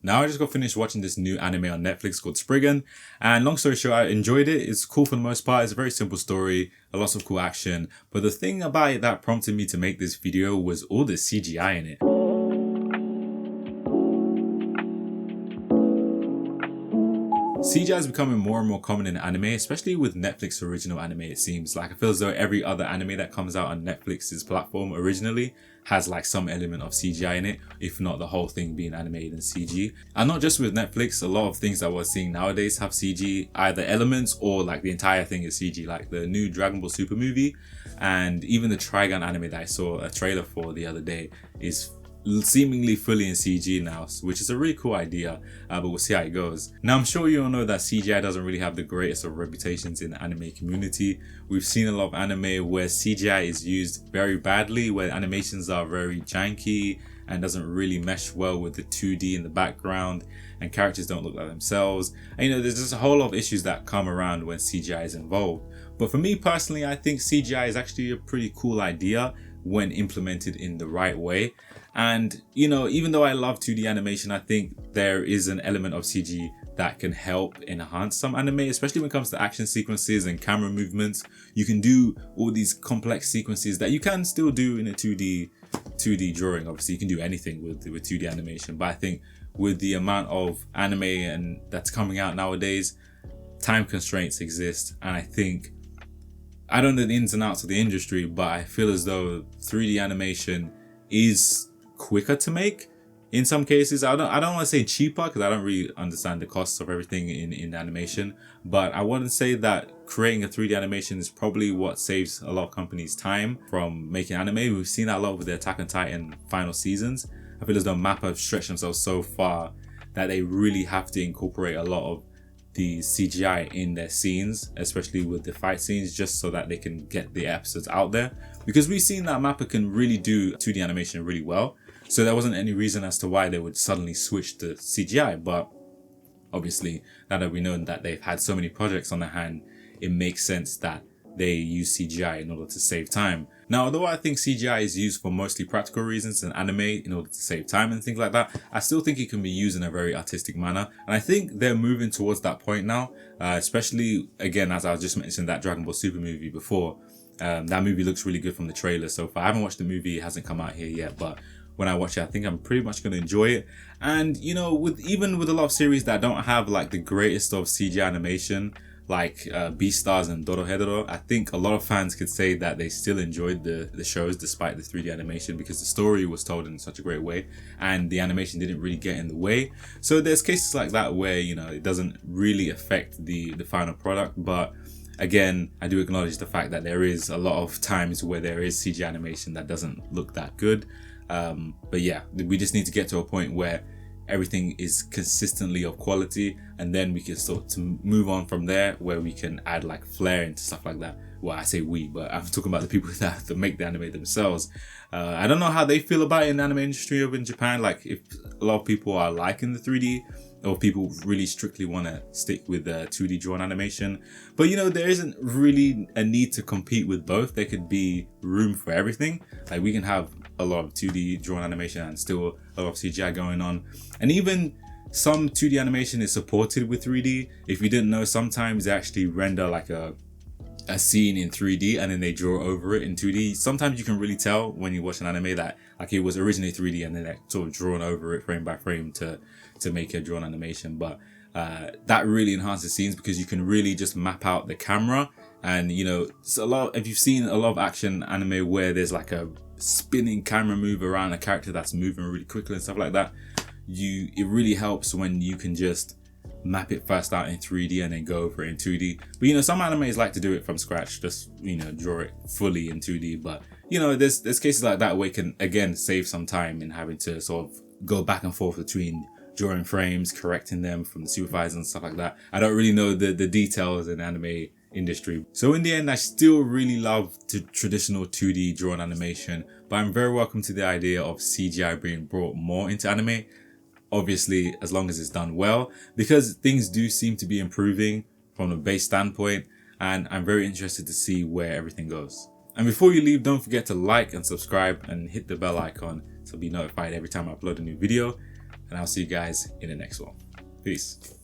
Now I just got finished watching this new anime on Netflix called Spriggan, and long story short, I enjoyed it. It's cool for the most part. It's a very simple story, a lot of cool action, but the thing about it that prompted me to make this video was all the CGI in it. CGI is becoming more and more common in anime, especially with Netflix original anime, it seems. Like, I feel as though every other anime that comes out on Netflix's platform originally has like some element of CGI in it, if not the whole thing being animated in CG. And not just with Netflix, a lot of things that we're seeing nowadays have CG, either elements or like the entire thing is CG, like the new Dragon Ball Super movie, and even the Trigun anime that I saw a trailer for the other day is seemingly fully in CG now, which is a really cool idea, but we'll see how it goes. Now, I'm sure you all know that CGI doesn't really have the greatest of reputations in the anime community. We've seen a lot of anime where CGI is used very badly, where animations are very janky and doesn't really mesh well with the 2D in the background, and characters don't look like themselves. And there's just a whole lot of issues that come around when CGI is involved. But for me personally, I think CGI is actually a pretty cool idea when implemented in the right way. And even though I love 2D animation, I think there is an element of CG that can help enhance some anime, especially when it comes to action sequences and camera movements. You can do all these complex sequences that you can still do in a 2D drawing. Obviously, you can do anything with 2D animation, but I think with the amount of anime that's coming out nowadays, time constraints exist, and I don't know the ins and outs of the industry, but I feel as though 3D animation is quicker to make in some cases. I don't want to say cheaper, because I don't really understand the costs of everything in animation, but I wouldn't say that creating a 3D animation is probably what saves a lot of companies time from making anime. We've seen that a lot with the Attack on Titan final seasons. I feel as though MAPPA have stretched themselves so far that they really have to incorporate a lot of the CGI in their scenes, especially with the fight scenes, just so that they can get the episodes out there. Because we've seen that MAPPA can really do 2D animation really well, so there wasn't any reason as to why they would suddenly switch to CGI. But obviously, now that we know that they've had so many projects on their hand, it makes sense that they use CGI in order to save time. Now, although I think CGI is used for mostly practical reasons in anime in order to save time and things like that, I still think it can be used in a very artistic manner. And I think they're moving towards that point now, especially, again, as I just mentioned, that Dragon Ball Super movie before. That movie looks really good from the trailer so far. I haven't watched the movie, it hasn't come out here yet, but when I watch it, I think I'm pretty much going to enjoy it. And, even with a lot of series that don't have like the greatest of CGI animation, like Beastars and Dorohedoro, I think a lot of fans could say that they still enjoyed the shows despite the 3D animation, because the story was told in such a great way and the animation didn't really get in the way. So there's cases like that where it doesn't really affect the final product. But again, I do acknowledge the fact that there is a lot of times where there is CGI animation that doesn't look that good. But yeah, we just need to get to a point where everything is consistently of quality, and then we can start to move on from there, where we can add like flair into stuff like that. Well, I say we, but I'm talking about the people that make the anime themselves. I don't know how they feel about it in the anime industry over in Japan, like if a lot of people are liking the 3D, or people really strictly want to stick with 2D drawn animation. But there isn't really a need to compete with both. There could be room for everything. Like, we can have a lot of 2D drawn animation and still a lot of CGI going on. And even some 2D animation is supported with 3D. If you didn't know, sometimes they actually render like a scene in 3D and then they draw over it in 2D. Sometimes you can really tell when you watch an anime that like it was originally 3D and then they're sort of drawn over it frame by frame to make a drawn animation. But that really enhances scenes, because you can really just map out the camera. And it's a lot. If you've seen a lot of action anime where there's like a spinning camera move around a character that's moving really quickly and stuff like that, it really helps when you can just map it first out in 3D and then go over it in 2D. But some animes like to do it from scratch, just draw it fully in 2D. But there's cases like that where you can again save some time in having to sort of go back and forth between drawing frames, correcting them from the supervisor and stuff like that. I don't really know the details in anime industry. So in the end, I still really love the traditional 2D drawn animation, but I'm very welcome to the idea of CGI being brought more into anime. Obviously, as long as it's done well, because things do seem to be improving from a base standpoint, and I'm very interested to see where everything goes. And before you leave, don't forget to like and subscribe and hit the bell icon to be notified every time I upload a new video. and I'll see you guys in the next one. Peace.